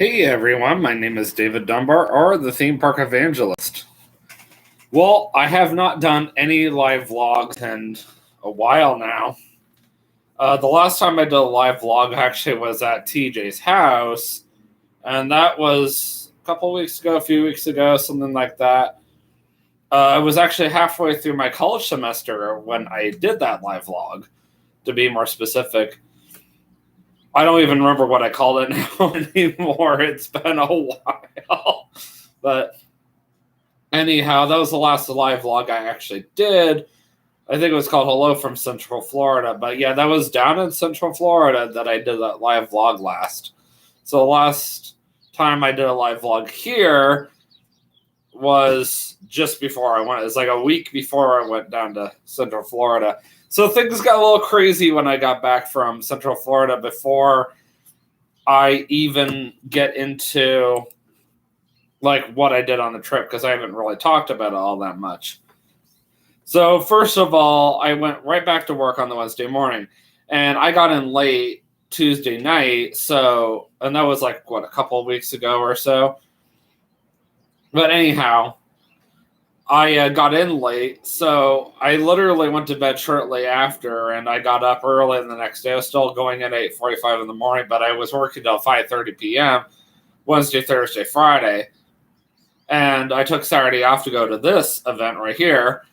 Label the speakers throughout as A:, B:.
A: Hey everyone, my name is David Dunbar, or the Theme Park Evangelist. Well, I have not done any live vlogs in a while now. The last time I did a live vlog actually was at TJ's house, and that was a couple weeks ago, a few weeks ago, something like that. I was actually halfway through my college semester when I did that live vlog, to be more specific. I don't even remember what I called it now anymore. It's been a while. But anyhow, that was the last live vlog I actually did. I think it was called Hello from Central Florida. But yeah, that was down in Central Florida that I did that live vlog last. So the last time I did a live vlog here was just before I went. It was like a week before I went down to Central Florida. So things got a little crazy when I got back from Central Florida before I even get into like what I did on the trip, because I haven't really talked about it all that much. So first of all, I went right back to work on the Wednesday morning, and I got in late Tuesday night. And that was like, a couple of weeks ago or so. But anyhow, I got in late, so I literally went to bed shortly after, and I got up early the next day. I was still going at 8:45 in the morning, but I was working till 5:30 p.m. Wednesday, Thursday, Friday, and I took Saturday off to go to this event right here,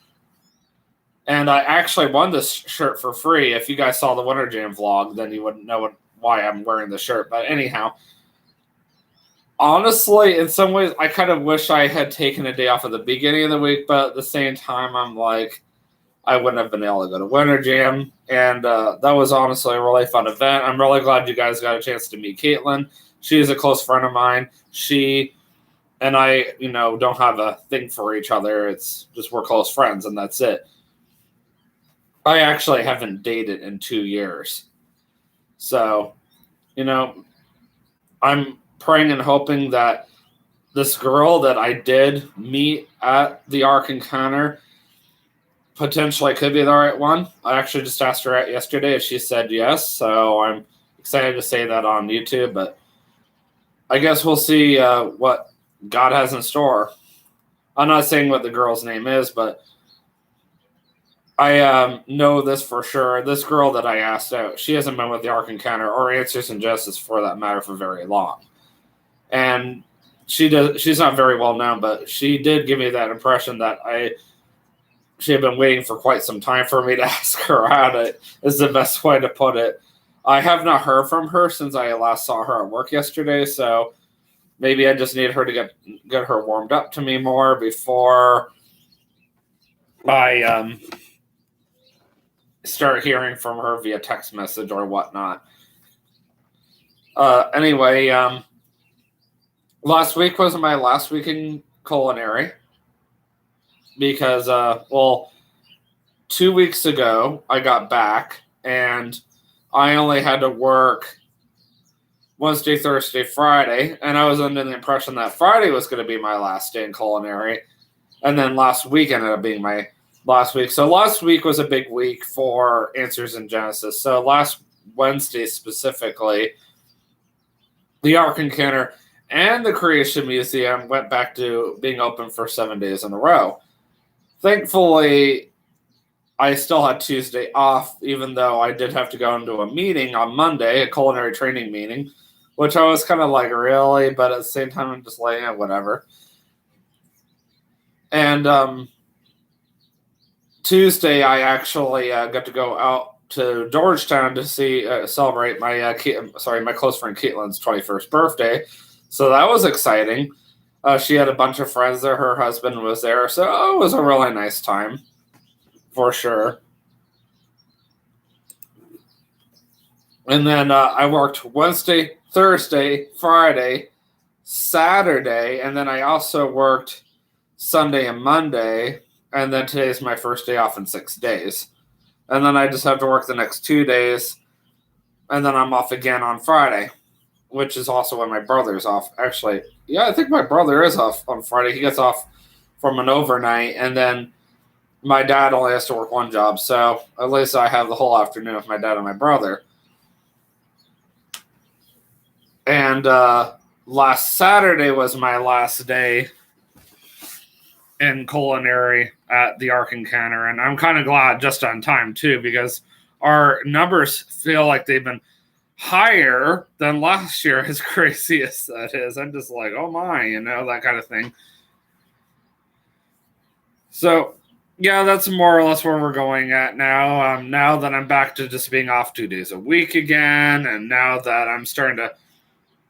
A: and I actually won this shirt for free. If you guys saw the Winter Jam vlog, then you wouldn't know why I'm wearing the shirt, but anyhow. Honestly, in some ways, I kind of wish I had taken a day off at the beginning of the week, but at the same time, I'm like, I wouldn't have been able to go to Winter Jam, and that was honestly a really fun event. I'm really glad you guys got a chance to meet Caitlin. She is a close friend of mine. She and I, don't have a thing for each other. It's just we're close friends, and that's it. I actually haven't dated in 2 years. So, I'm praying and hoping that this girl that I did meet at the Ark Encounter potentially could be the right one. I actually just asked her out yesterday and she said yes, so I'm excited to say that on YouTube, but I guess we'll see what God has in store. I'm not saying what the girl's name is, but I know this for sure. This girl that I asked out, she hasn't been with the Ark Encounter or Answers in Justice for that matter for very long. And she's not very well known, but she did give me that impression that she had been waiting for quite some time for me to ask her out. It is the best way to put it. I have not heard from her since I last saw her at work yesterday, so maybe I just need her to get her warmed up to me more before I start hearing from her via text message or whatnot. Anyway, last week was my last week in culinary because, 2 weeks ago I got back and I only had to work Wednesday, Thursday, Friday, and I was under the impression that Friday was going to be my last day in culinary, and then last week ended up being my last week. So last week was a big week for Answers in Genesis. So last Wednesday specifically, the Ark Encounter and the Creation Museum went back to being open for 7 days in a row. Thankfully, I still had Tuesday off, even though I did have to go into a meeting on Monday, a culinary training meeting, which I was kind of like, really? But at the same time, I'm just like, whatever. And Tuesday, I actually got to go out to Georgetown to celebrate my close friend Caitlin's 21st birthday. So that was exciting. She had a bunch of friends there. Her husband was there. So it was a really nice time, for sure. And then I worked Wednesday, Thursday, Friday, Saturday, and then I also worked Sunday and Monday. And then today's my first day off in 6 days. And then I just have to work the next 2 days. And then I'm off again on Friday, which is also when my brother's off. Actually, yeah, I think my brother is off on Friday. He gets off from an overnight. And then my dad only has to work one job. So at least I have the whole afternoon with my dad and my brother. And last Saturday was my last day in culinary at the Ark Encounter, and I'm kind of glad just on time too, because our numbers feel like they've been higher than last year, as crazy as that is. I'm just like, oh my, that kind of thing. So yeah, that's more or less where we're going at now. Now that I'm back to just being off 2 days a week again, and now that I'm starting to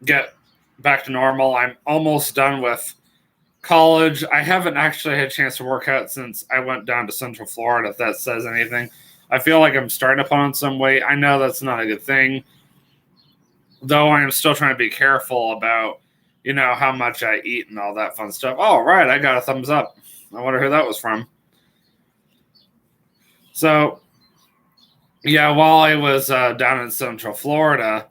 A: get back to normal, I'm almost done with college. I haven't actually had a chance to work out since I went down to Central Florida, if that says anything. I feel like I'm starting to put on some weight. I know that's not a good thing, though I am still trying to be careful about, how much I eat and all that fun stuff. Oh, right, I got a thumbs up. I wonder who that was from. So, yeah, while I was down in Central Florida,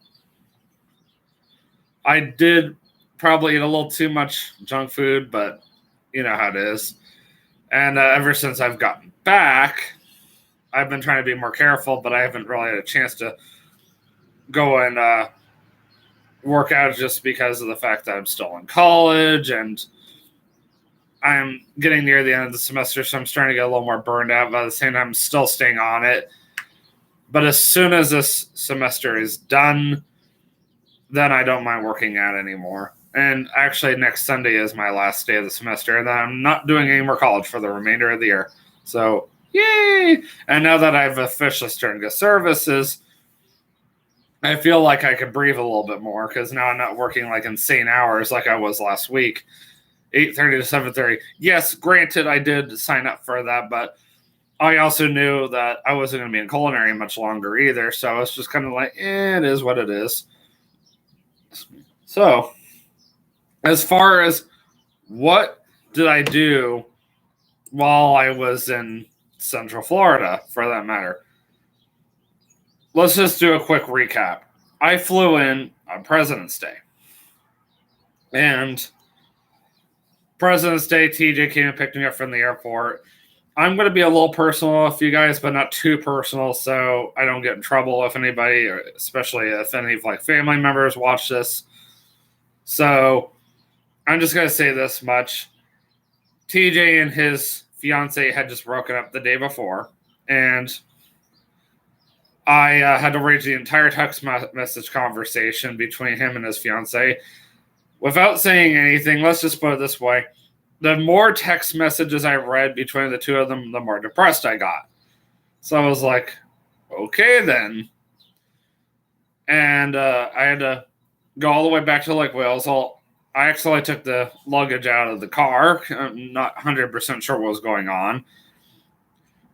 A: I did probably eat a little too much junk food, but you know how it is. And ever since I've gotten back, I've been trying to be more careful, but I haven't really had a chance to go and work out just because of the fact that I'm still in college and I'm getting near the end of the semester, so I'm starting to get a little more burned out, but at the same time, I'm still staying on it. But as soon as this semester is done, then I don't mind working out anymore. And actually, next Sunday is my last day of the semester, and then I'm not doing any more college for the remainder of the year. So, yay! And now that I've officially started to get services, I feel like I could breathe a little bit more, because now I'm not working like insane hours like I was last week. 8:30 to 7:30. Yes, granted, I did sign up for that, but I also knew that I wasn't going to be in culinary much longer either, so I was just kind of like, it is what it is. So, as far as what did I do while I was in Central Florida, for that matter, let's just do a quick recap. I flew in on President's Day. And President's Day, TJ came and picked me up from the airport. I'm going to be a little personal with you guys, but not too personal, so I don't get in trouble with anybody, especially if any of family members watch this. So I'm just going to say this much. TJ and his fiance had just broken up the day before, and I had to arrange the entire text message conversation between him and his fiance without saying anything. Let's just put it this way. The more text messages I read between the two of them, the more depressed I got. So I was like, okay then. And I had to go all the way back to Lake Wales. I actually took the luggage out of the car. I'm not 100% sure what was going on.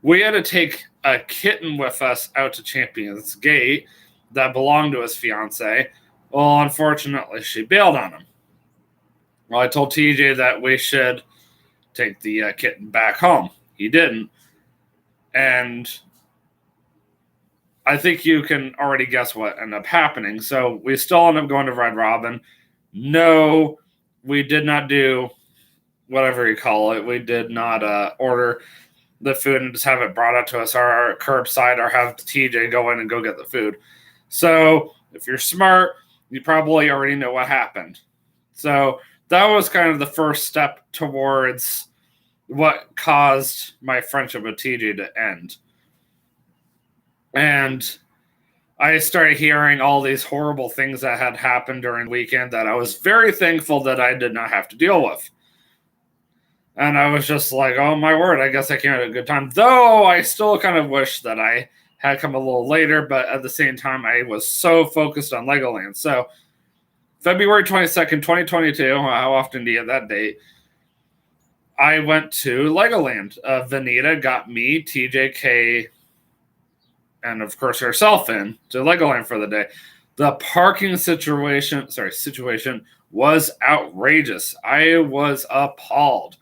A: We had to take a kitten with us out to Champions Gate that belonged to his fiance. Well, unfortunately, she bailed on him. Well, I told TJ that we should take the kitten back home. He didn't. And I think you can already guess what ended up happening. So we still ended up going to Red Robin. No, we did not do whatever you call it. We did not order the food and just have it brought up to us, or curbside, or have TJ go in and go get the food. So if you're smart, you probably already know what happened. So that was kind of the first step towards what caused my friendship with TJ to end. And I started hearing all these horrible things that had happened during the weekend that I was very thankful that I did not have to deal with. And I was just like, oh my word, I guess I came at a good time. Though I still kind of wish that I had come a little later, but at the same time, I was so focused on Legoland. So February 22nd, 2022, how often do you get that date? I went to Legoland. Vanita got me, TJK, and of course herself in to Legoland for the day. The parking situation was outrageous. I was appalled.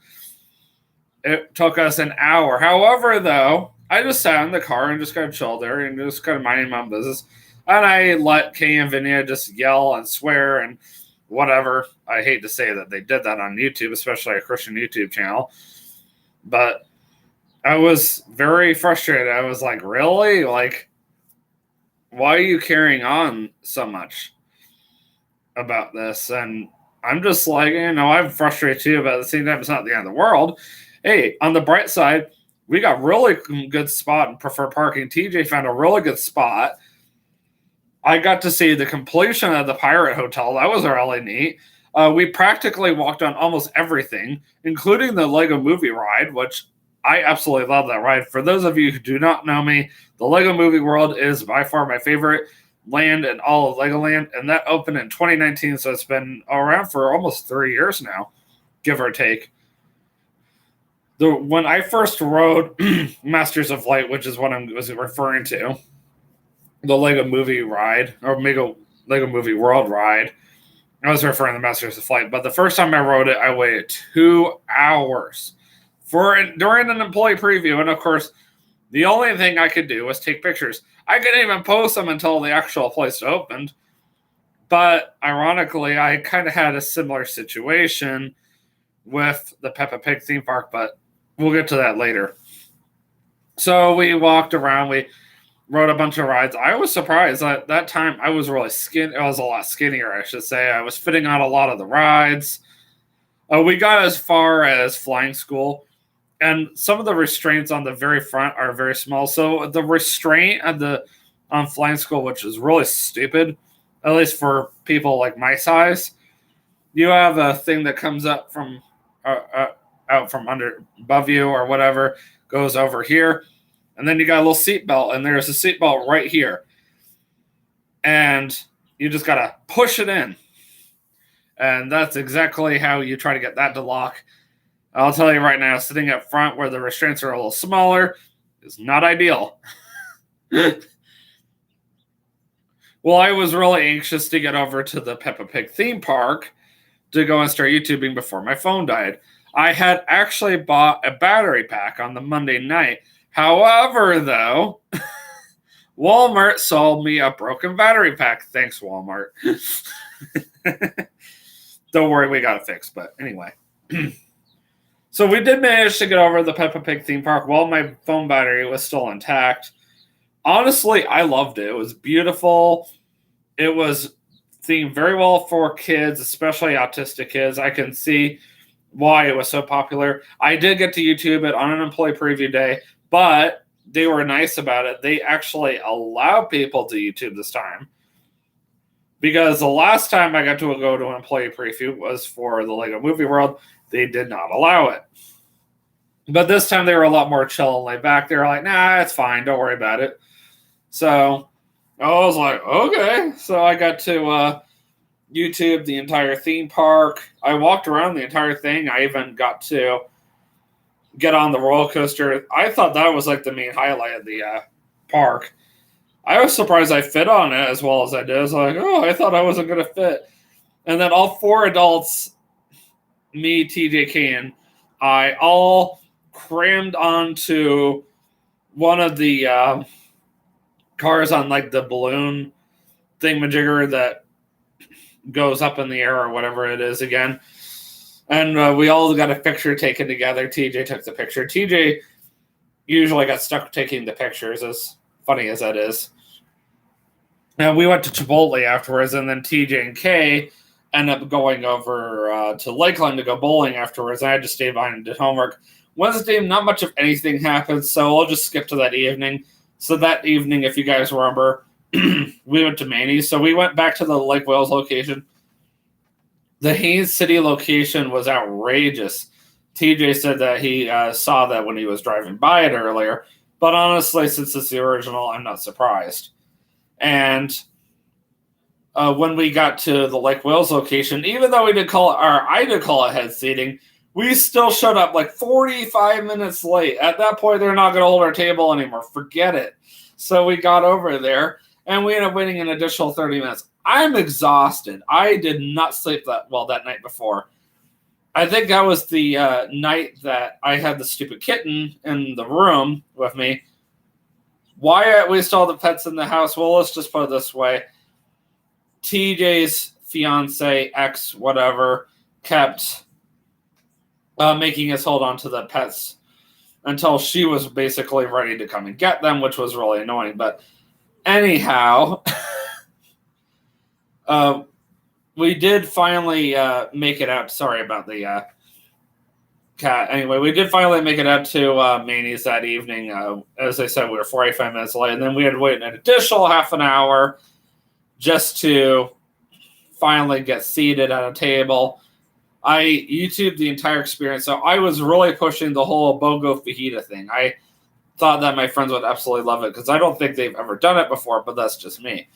A: It took us an hour. However, though, I just sat in the car and just kind of chilled there and just kind of minding my own business. And I let Kay and Vinny just yell and swear and whatever. I hate to say that they did that on YouTube, especially a Christian YouTube channel. But I was very frustrated. I was like, really? Like, why are you carrying on so much about this? And I'm just like, I'm frustrated too, but at the same time, it's not the end of the world. Hey, on the bright side, we got really good spot and preferred parking. TJ found a really good spot. I got to see the completion of the Pirate Hotel. That was really neat. We practically walked on almost everything, including the Lego Movie ride, which I absolutely love that ride. For those of you who do not know me, the Lego Movie World is by far my favorite land in all of Legoland, and that opened in 2019, so it's been around for almost 3 years now, give or take. When I first rode Masters of Light, which is what I was referring to, the Lego Movie ride, or Lego Movie World ride, I was referring to Masters of Flight, but the first time I rode it, I waited 2 hours during an employee preview, and of course, the only thing I could do was take pictures. I couldn't even post them until the actual place opened. But ironically, I kind of had a similar situation with the Peppa Pig theme park, but we'll get to that later. So we walked around, we rode a bunch of rides. I was surprised at that time. I was really I was a lot skinnier, I should say. I was fitting on a lot of the rides. We got as far as Flying School, and some of the restraints on the very front are very small. So the restraint on Flying School, which is really stupid, at least for people like my size, you have a thing that comes up from out from under above you or whatever, goes over here, and then you got a little seat belt, and there's a seat belt right here, and you just gotta push it in, and that's exactly how you try to get that to lock. I'll tell you right now, sitting up front where the restraints are a little smaller is not ideal. Well, I was really anxious to get over to the Peppa Pig theme park to go and start YouTubing before my phone died. I had actually bought a battery pack on the Monday night. However, though, Walmart sold me a broken battery pack. Thanks, Walmart. Don't worry, we got it fixed. But anyway. So we did manage to get over the Peppa Pig theme park while my phone battery was still intact. Honestly, I loved it. It was beautiful. It was themed very well for kids, especially autistic kids. I can see why it was so popular. I did get to YouTube it on an employee preview day, but they were nice about it. They actually allowed people to YouTube this time. Because the last time I got to go to an employee preview was for the Lego Movie World. They did not allow it. But this time they were a lot more chill and laid back. They were like, nah, it's fine. Don't worry about it. So I was like, okay. So I got to YouTube the entire theme park. I walked around the entire thing. I even got to get on the roller coaster. I thought that was like the main highlight of the park. I was surprised I fit on it as well as I did. I was like, oh, I thought I wasn't going to fit. And then all 4 adults, me, TJ, Kane, I all crammed onto one of the cars on like the balloon thingamajigger that goes up in the air or whatever it is again. And we all got a picture taken together. TJ took the picture. TJ usually got stuck taking the pictures, as funny as that is. And we went to Chipotle afterwards, and then TJ and Kay ended up going over to Lakeland to go bowling afterwards. I had to stay behind and did homework. Wednesday, not much of anything happened, so I'll just skip to that evening. So that evening, if you guys remember, we went to Manny's. So we went back to the Lake Wales location. The Haines City location was outrageous. TJ said that he saw that when he was driving by it earlier. But honestly, since it's the original, I'm not surprised. And when we got to the Lake Wales location, even though I did call it head seating, we still showed up like 45 minutes late. At that point, they're not going to hold our table anymore. Forget it. So we got over there, and we ended up waiting an additional 30 minutes. I'm exhausted. I did not sleep that well that night before. I think that was the night that I had the stupid kitten in the room with me. Why we still have the pets in the house? Well, let's just put it this way. TJ's fiance, ex, whatever, kept making us hold on to the pets until she was basically ready to come and get them, which was really annoying. But anyhow, we did finally make it out. Sorry about the cat. Anyway, we did finally make it out to Manny's that evening. As I said, we were 45 minutes late, and then we had to wait an additional half an hour just to finally get seated at a table. I YouTubed the entire experience, so I was really pushing the whole BOGO fajita thing. I thought that my friends would absolutely love it because I don't think they've ever done it before, but that's just me.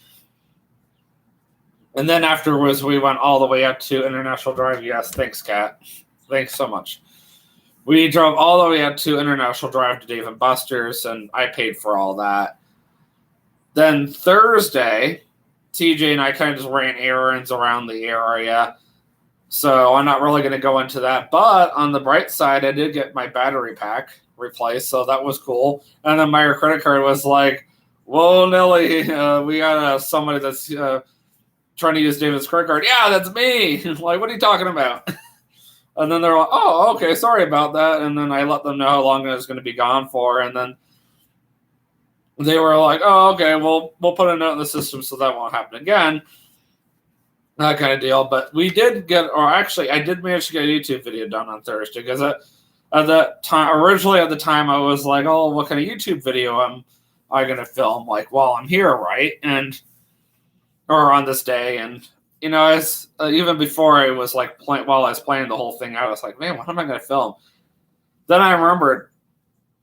A: And then afterwards, we went all the way up to International Drive. Yes, thanks, Kat. Thanks so much. We drove all the way up to International Drive to Dave & Buster's, and I paid for all that. Then Thursday, TJ and I kind of just ran errands around the area, so I'm not really going to go into that. But on the bright side, I did get my battery pack replaced, so that was cool. And then my credit card was like, whoa, Nelly, we got somebody that's trying to use David's credit card. Yeah, that's me. Like, what are you talking about? And then they're like, oh, okay, sorry about that. And then I let them know how long I was going to be gone for. And then they were like, oh, okay, we'll put a note in the system so that won't happen again. That kind of deal. But we did get, or actually, I did manage to get a YouTube video done on Thursday because at that time, originally at the time, I was like, oh, what kind of YouTube video am I going to film? Like, while I'm here, right? Or on this day. And, you know, as even before I was like, while I was playing the whole thing out, I was like, man, what am I going to film? Then I remembered,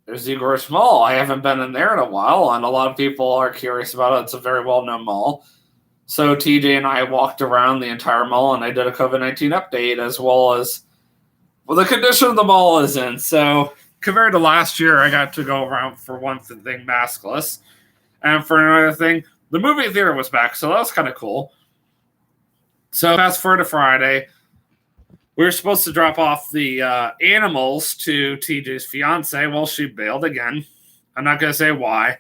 A: there's the Gross Mall. I haven't been in there in a while, and a lot of people are curious about it. It's a very well-known mall. So TJ and I walked around the entire mall, and I did a COVID-19 update, as well as the condition the mall is in. So compared to last year, I got to go around, for one thing, maskless. And for another thing, the movie theater was back, so that was kind of cool. So fast forward to Friday. We were supposed to drop off the animals to TJ's fiance. Well, she bailed again. I'm not going to say why.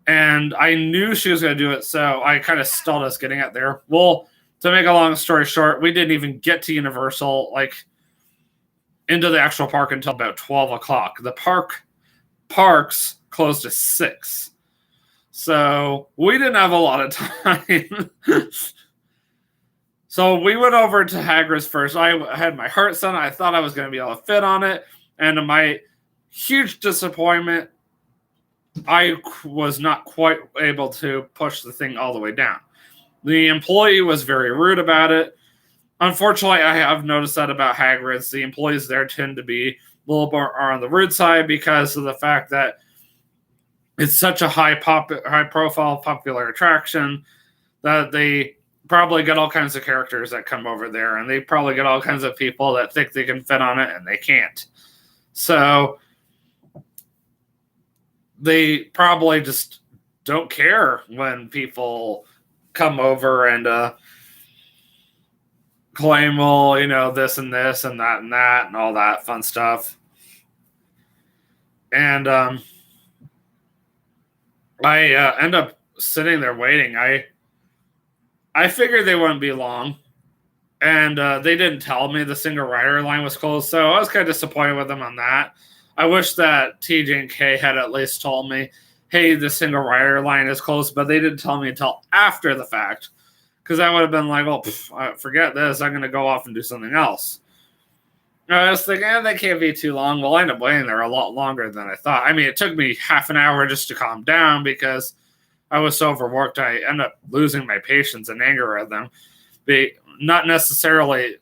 A: And I knew she was going to do it, so I kind of stalled us getting out there. Well, to make a long story short, we didn't even get to Universal, like, into the actual park until about 12 o'clock. The parks closed at 6. So we didn't have a lot of time. So we went over to Hagrid's first. I had my heart set. I thought I was going to be able to fit on it. And to my huge disappointment, I was not quite able to push the thing all the way down. The employee was very rude about it. Unfortunately, I have noticed that about Hagrid's. The employees there tend to be a little more on the rude side because of the fact that it's such a high-profile, popular attraction that they probably get all kinds of characters that come over there, and they probably get all kinds of people that think they can fit on it, and they can't. So they probably just don't care when people come over and claim, well, you know, this and this and that and all that fun stuff. And I end up sitting there waiting. I figured they wouldn't be long, and they didn't tell me the single rider line was closed, so I was kind of disappointed with them on that. I wish that TJ and K had at least told me, hey, the single rider line is closed, but they didn't tell me until after the fact, because I would have been like, well, forget this, I'm going to go off and do something else. I was thinking, they can't be too long. Well, I ended up waiting there a lot longer than I thought. I mean, it took me half an hour just to calm down because I was so overworked. I ended up losing my patience and anger at them. Not necessarily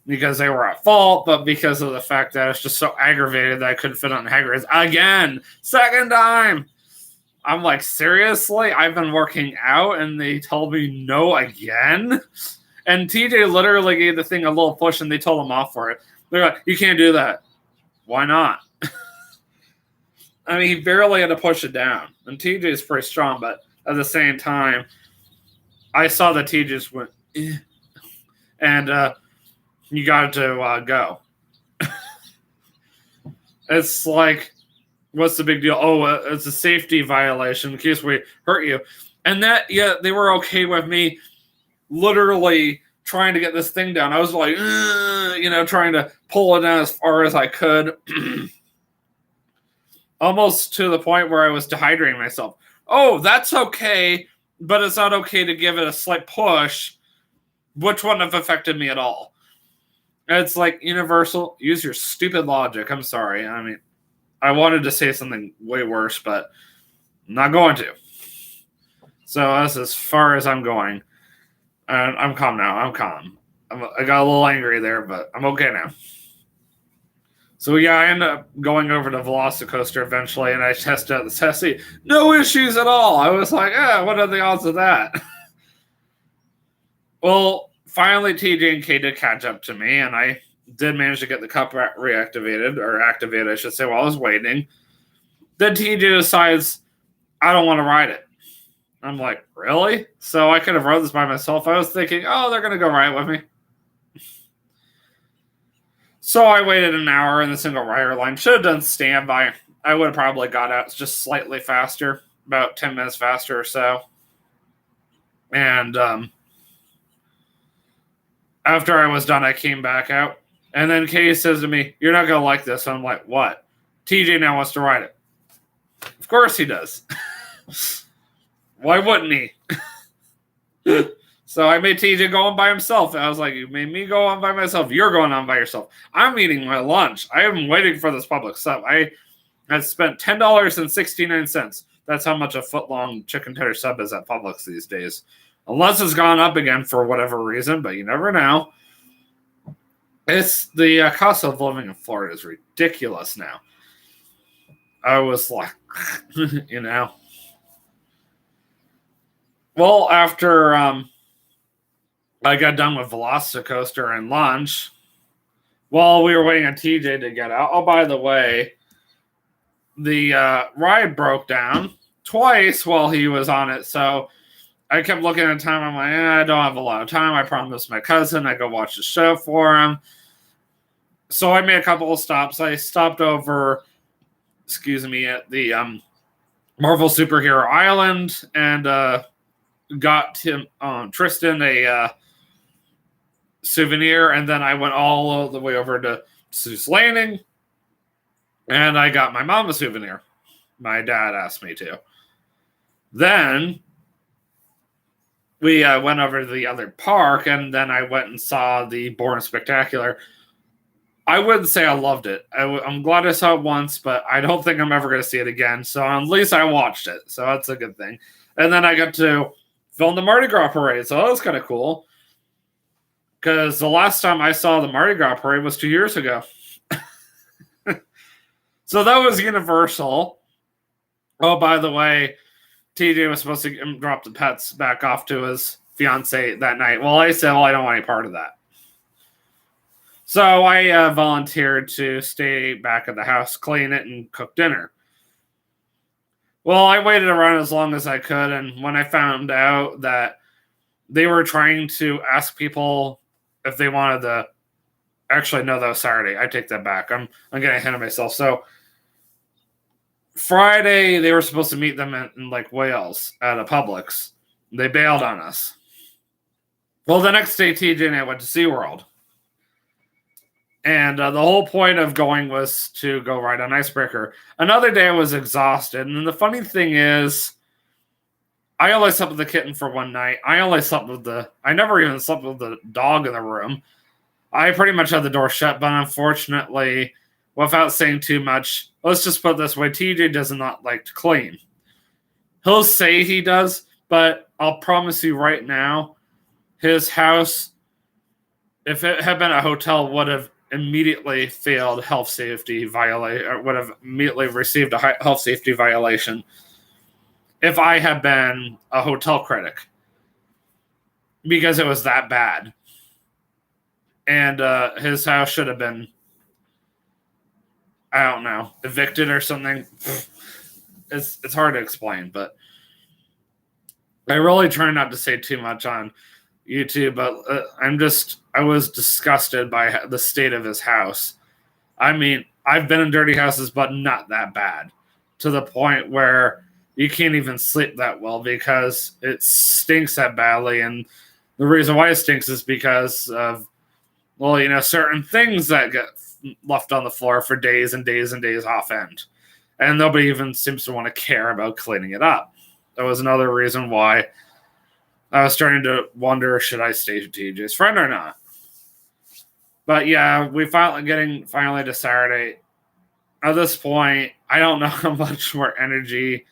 A: because they were at fault, but because of the fact that I was just so aggravated that I couldn't fit on Hagrid's again. Second time. I'm like, seriously? I've been working out and they told me no again? And TJ literally gave the thing a little push and they told him off for it. They're like, you can't do that. Why not? I mean, he barely had to push it down. And TJ is pretty strong, but at the same time, I saw that TJ just went, eh. And you got to go. It's like, what's the big deal? Oh, it's a safety violation in case we hurt you. And that, yeah, they were okay with me literally trying to get this thing down. I was like, you know, trying to pull it down as far as I could. Almost to the point where I was dehydrating myself. Oh, that's okay, but it's not okay to give it a slight push which wouldn't have affected me at all. It's like, Universal, use your stupid logic. I'm sorry. I mean, I wanted to say something way worse, but I'm not going to. So that's as far as I'm going. And I'm calm now. I'm calm. I got a little angry there, but I'm okay now. So yeah, I ended up going over to Velocicoaster eventually, and I tested out the Tessie. No issues at all. I was like, what are the odds of that? Well, finally TJ and Kay did catch up to me, and I did manage to get the cup reactivated, or activated, I should say, while I was waiting. Then TJ decides, I don't want to ride it. I'm like, really? So I could have rode this by myself. I was thinking, they're going to go ride with me. So I waited an hour in the single rider line. Should have done standby. I would have probably got out just slightly faster, about 10 minutes faster or so. And after I was done, I came back out. And then Kay says to me, you're not going to like this. I'm like, what? TJ now wants to ride it. Of course he does. Why wouldn't he? So I made TJ go on by himself. I was like, you made me go on by myself. You're going on by yourself. I'm eating my lunch. I am waiting for this Publix sub. I spent $10.69. That's how much a foot-long chicken tender sub is at Publix these days. Unless it's gone up again for whatever reason, but you never know. It's the cost of living in Florida is ridiculous now. I was like, Well, after I got done with Velocicoaster and lunch, while we were waiting on TJ to get out. Oh, by the way, the ride broke down twice while he was on it, so I kept looking at time. I'm like, I don't have a lot of time. I promised my cousin I'd go watch the show for him. So I made a couple of stops. I stopped over, at the Marvel Superhero Island and got Tristan a souvenir, and then I went all the way over to Seuss Landing, and I got my mom a souvenir. My dad asked me to. Then we went over to the other park, and then I went and saw the Bourne Spectacular. I wouldn't say I loved it. I'm glad I saw it once, but I don't think I'm ever going to see it again. So at least I watched it. So that's a good thing. And then I got to film the Mardi Gras parade. So that was kind of cool. Because the last time I saw the Mardi Gras parade was 2 years ago. So that was Universal. Oh, by the way, TJ was supposed to drop the pets back off to his fiance that night. Well, I said, I don't want any part of that. So I volunteered to stay back at the house, clean it, and cook dinner. Well, I waited around as long as I could, and when I found out that they were trying to ask people if they wanted to... Actually, no, that was Saturday. I take that back. I'm getting ahead of myself. So Friday, they were supposed to meet them in like Wales at a Publix. They bailed on us. Well, the next day, TJ and I went to SeaWorld. And the whole point of going was to go ride on Icebreaker. Another day I was exhausted. And the funny thing is, I only slept with the kitten for one night. I never even slept with the dog in the room. I pretty much had the door shut, but unfortunately, without saying too much, let's just put it this way, TJ does not like to clean. He'll say he does, but I'll promise you right now, his house, if it had been a hotel, would have immediately failed health safety violation, or would have immediately received a health safety violation if I had been a hotel critic, because it was that bad. And his house should have been, I don't know, evicted or something. It's hard to explain, but I really try not to say too much on YouTube, but I was disgusted by the state of his house. I mean, I've been in dirty houses, but not that bad, to the point where you can't even sleep that well because it stinks that badly. And the reason why it stinks is because of, certain things that get left on the floor for days and days and days off end. And nobody even seems to want to care about cleaning it up. That was another reason why I was starting to wonder, should I stay TJ's friend or not? But yeah, we finally to Saturday. At this point, I don't know how much more energy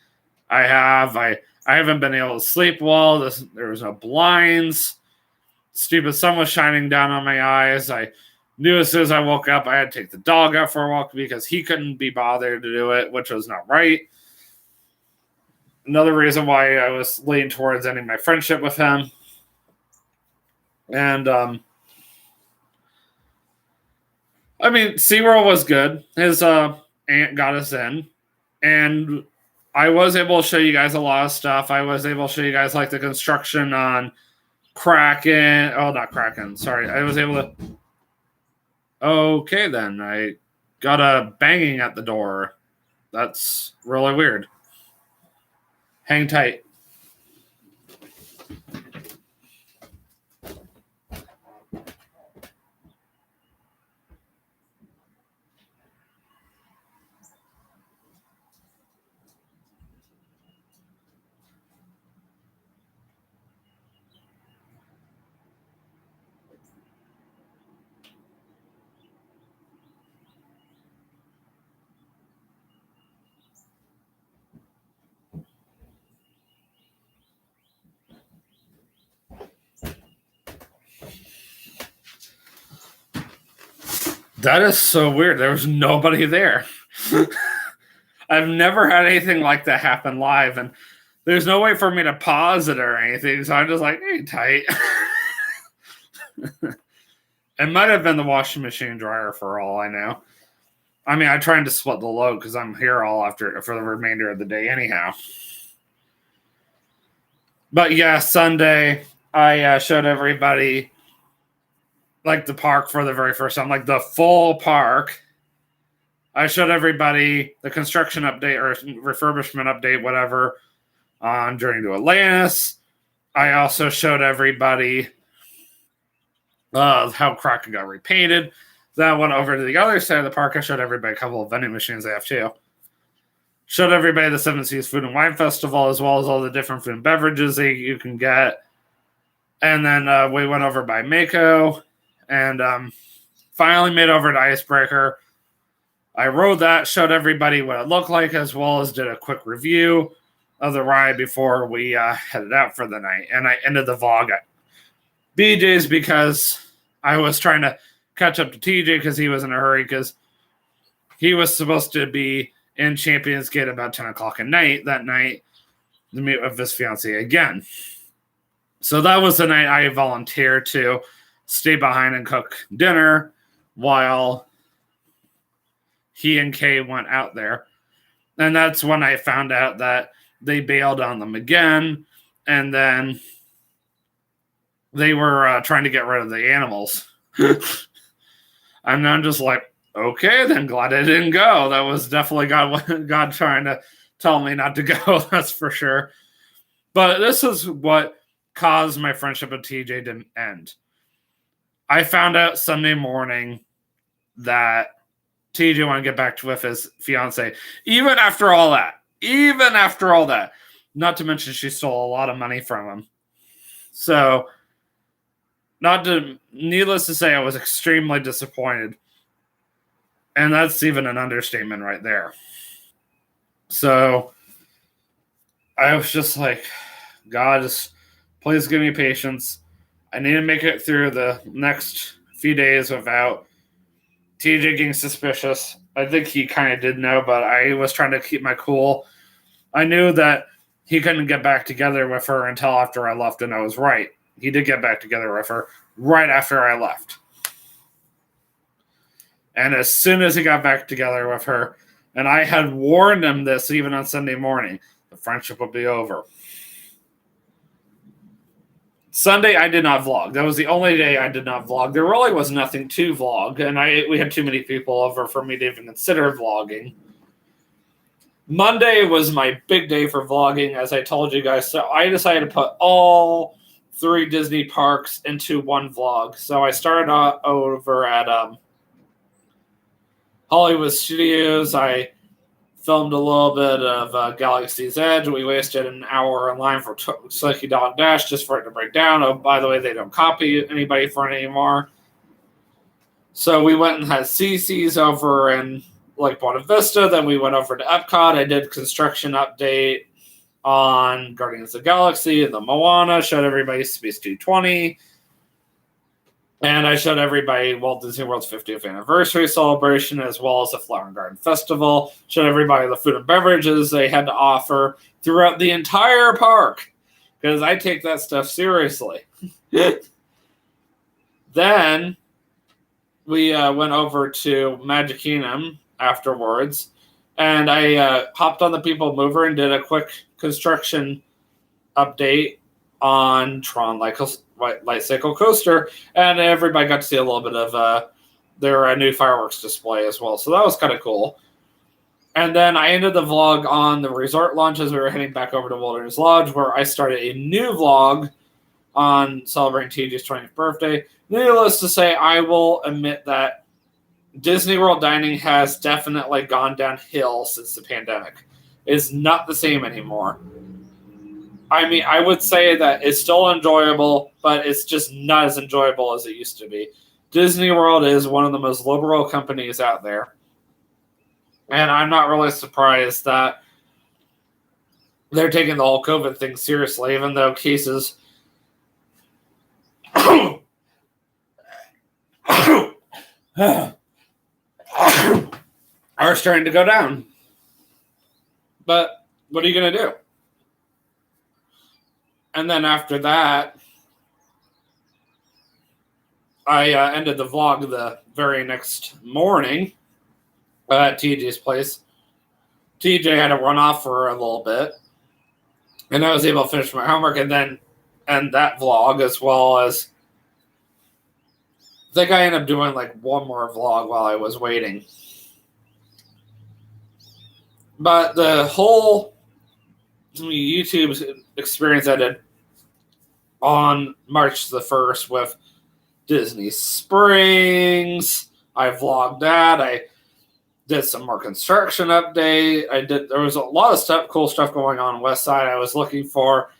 A: I have. I haven't been able to sleep well. There was no blinds. Stupid sun was shining down on my eyes. I knew as soon as I woke up, I had to take the dog out for a walk because he couldn't be bothered to do it, which was not right. Another reason why I was leaning towards ending my friendship with him. And I mean, SeaWorld was good. His aunt got us in, and I was able to show you guys a lot of stuff. I was able to show you guys like the construction on Kraken. Oh, not Kraken. Sorry. I was able to. Okay, then. I got a banging at the door. That's really weird. Hang tight. That is so weird. There was nobody there. I've never had anything like that happen live, and there's no way for me to pause it or anything, so I'm just like, hey, tight. It might have been the washing machine dryer for all I know. I mean, I'm trying to split the load because I'm here all for the remainder of the day anyhow. But yeah, Sunday, I showed everybody like the park for the very first time, like the full park. I showed everybody the construction update or refurbishment update, whatever, on Journey to Atlantis. I also showed everybody how Kraken got repainted. Then I went over to the other side of the park. I showed everybody a couple of vending machines they have too. Showed everybody the Seven Seas Food and Wine Festival, as well as all the different food and beverages that you can get. And then we went over by Mako and finally made over to Icebreaker. I rode that, showed everybody what it looked like, as well as did a quick review of the ride before we headed out for the night. And I ended the vlog at BJ's because I was trying to catch up to TJ because he was in a hurry because he was supposed to be in Champions Gate about 10 o'clock at night that night to meet with his fiance again. So that was the night I volunteered to stay behind and cook dinner while he and Kay went out there. And that's when I found out that they bailed on them again. And then they were trying to get rid of the animals. And I'm just like, okay, then glad I didn't go. That was definitely God trying to tell me not to go, that's for sure. But this is what caused my friendship with TJ to end. I found out Sunday morning that TJ wanted to get back with his fiance. Even after all that. Not to mention she stole a lot of money from him. So, needless to say, I was extremely disappointed. And that's even an understatement right there. So, I was just like, God, just please give me patience. I need to make it through the next few days without TJ getting suspicious. I think he kind of did know, but I was trying to keep my cool. I knew that he couldn't get back together with her until after I left, and I was right. He did get back together with her right after I left. And as soon as he got back together with her, and I had warned him this even on Sunday morning, the friendship would be over. Sunday, I did not vlog. That was the only day I did not vlog. There really was nothing to vlog, and we had too many people over for me to even consider vlogging. Monday was my big day for vlogging, as I told you guys. So I decided to put all 3 Disney parks into one vlog. So I started over at Hollywood Studios. I filmed a little bit of Galaxy's Edge. We wasted an hour in line for Slinky Dog Dash just for it to break down. Oh, by the way, they don't copy anybody for it anymore. So we went and had CC's over in Lake Buena Vista. Then we went over to Epcot. I did construction update on Guardians of the Galaxy and the Moana. Showed everybody Space 220. And I showed everybody Walt Disney World's 50th anniversary celebration, as well as the Flower and Garden Festival. Showed everybody the food and beverages they had to offer throughout the entire park, because I take that stuff seriously. Then we went over to Magic Kingdom afterwards, and I hopped on the People Mover and did a quick construction update on Tron Light Cycle Coaster, and everybody got to see a little bit of their new fireworks display as well. So that was kind of cool. And then I ended the vlog on the resort launch as we were heading back over to Wilderness Lodge, where I started a new vlog on celebrating TJ's 20th birthday. Needless to say, I will admit that Disney World dining has definitely gone downhill since the pandemic. It's not the same anymore. I mean, I would say that it's still enjoyable, but it's just not as enjoyable as it used to be. Disney World is one of the most liberal companies out there. And I'm not really surprised that they're taking the whole COVID thing seriously, even though cases are starting to go down. But what are you going to do? And then after that, I ended the vlog the very next morning at TJ's place. TJ had to run off for a little bit, and I was able to finish my homework and then end that vlog, as well as I think I ended up doing like one more vlog while I was waiting. But the whole YouTube experience ended on March the 1st with Disney Springs. I vlogged that. I did some more construction update. There was a lot of cool stuff going on West Side. I was looking for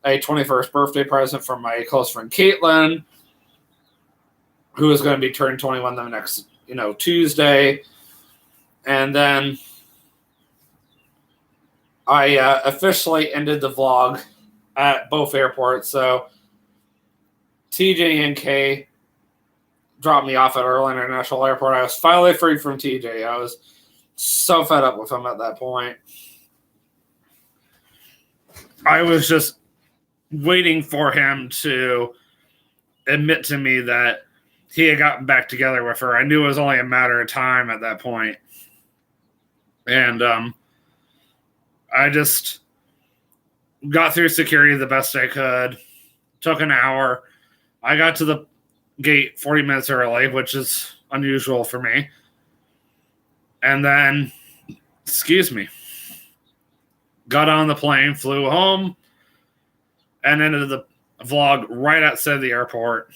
A: a 21st birthday present from my close friend Caitlin, who is going to be turning 21 the next, Tuesday. And then I officially ended the vlog at both airports. So TJ and Kay dropped me off at Orlando International Airport. I was finally free from TJ. I was so fed up with him at that point. I was just waiting for him to admit to me that he had gotten back together with her. I knew it was only a matter of time at that point. And I just got through security the best I could. Took an hour. I got to the gate 40 minutes early, which is unusual for me. And then, got on the plane, flew home, and ended the vlog right outside the airport.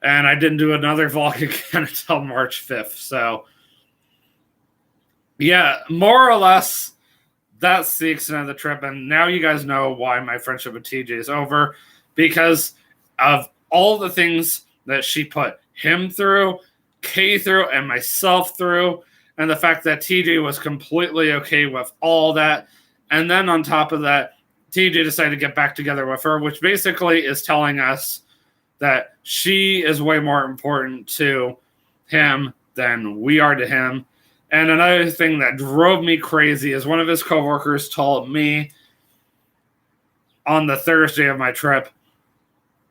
A: And I didn't do another vlog again until March 5th. So, yeah, more or less, that's the extent of the trip. And now you guys know why my friendship with TJ is over, because of all the things that she put him through, Kay through, and myself through, and the fact that TJ was completely okay with all that. And then on top of that, TJ decided to get back together with her, which basically is telling us that she is way more important to him than we are to him. And another thing that drove me crazy is one of his coworkers told me on the Thursday of my trip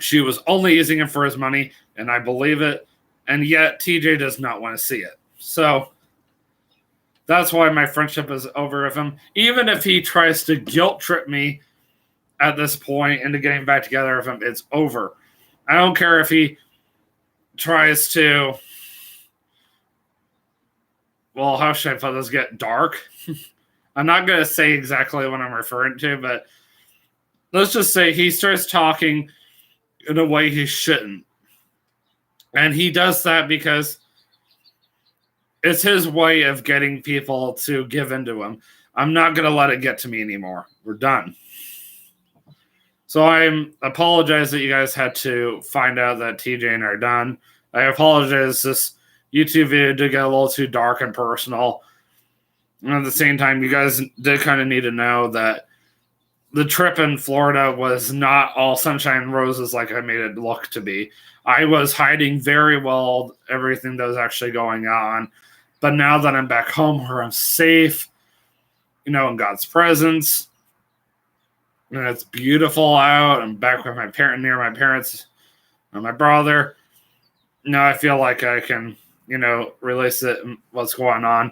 A: she was only using him for his money, and I believe it, and yet TJ does not want to see it. So that's why my friendship is over with him. Even if he tries to guilt trip me at this point into getting back together with him, it's over. I don't care if he tries to, well, how should I put this, get dark? I'm not going to say exactly what I'm referring to, but let's just say he starts talking in a way he shouldn't. And he does that because It's his way of getting people to give into him. I'm not going to let it get to me anymore. We're done. So I apologize that you guys had to find out that TJ and I are done. I apologize. This YouTube video did get a little too dark and personal. And at the same time, you guys did kind of need to know that the trip in Florida was not all sunshine and roses like I made it look to be. I was hiding very well everything that was actually going on. But now that I'm back home where I'm safe, in God's presence, and it's beautiful out, I'm back with near my parents and my brother. Now I feel like I can, release it and what's going on.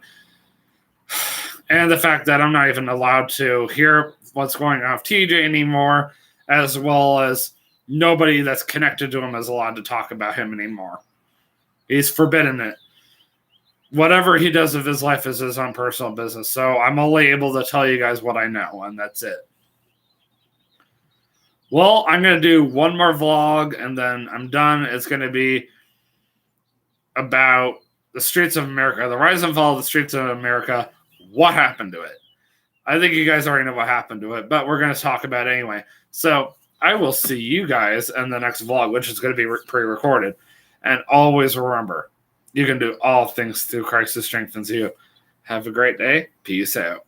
A: And the fact that I'm not even allowed to hear what's going on with TJ anymore, as well as nobody that's connected to him is allowed to talk about him anymore. He's forbidden it. Whatever he does with his life is his own personal business. So I'm only able to tell you guys what I know, and that's it. Well, I'm going to do one more vlog, and then I'm done. It's going to be about the streets of America, the rise and fall of the streets of America. What happened to it? I think you guys already know what happened to it, but we're going to talk about it anyway. So I will see you guys in the next vlog, which is going to be pre-recorded. And always remember, you can do all things through Christ who strengthens you. Have a great day. Peace out.